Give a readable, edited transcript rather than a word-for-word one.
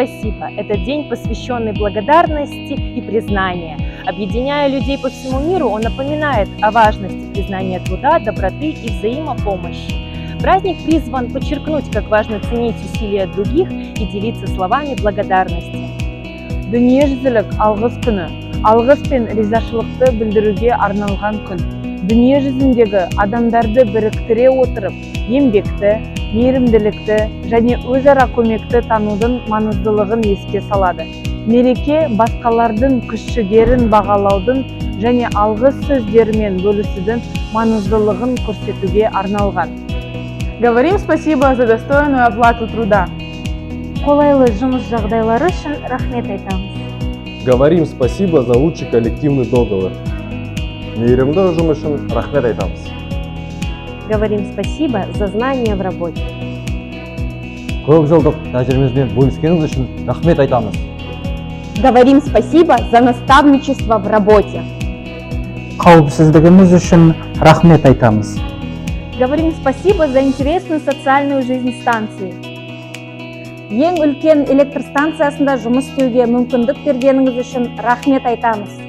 спасибо» – это день, посвященный благодарности и признанию. Объединяя людей по всему миру, он напоминает о важности признания труда, доброты и взаимопомощи. Праздник призван подчеркнуть, как важно ценить усилия других и делиться словами благодарности. Дүниежүзілік алғыс күні алғыс пен ризашылықты білдіруге арналған күн. Дүние жүзіндегі адамдарды біріктіре отырып, еңбекті, мейірімділікті және өзара көмекті танудың маңыздылығын еске салады. Мереке басқалардың күш-жігерін бағалаудың және алғыс сөздерімен бөлісудің маңыздылығын көрсетуге арналған. Говорим спасибо за достойную оплату труда. Қолайлы жұмыс жағдайлары үшін рахмет айтамыз. Говорим спасибо за лучший коллективный договор. Мейірімді ұжым үшін рахмет айтамыз. Говорим спасибо за знания в работе. Көп жылдық тәжірибемізбен бөліскеніңіз үшін рахмет айтамыз. Говорим спасибо за наставничество в работе. Қауіпсіздігіміз үшін рахмет айтамыз. Говорим спасибо за интересную социальную жизнь станции. Ең үлкен электр станциясында жұмыс істеуге мүмкіндік бергеніңіз үшін рахмет айтамыз.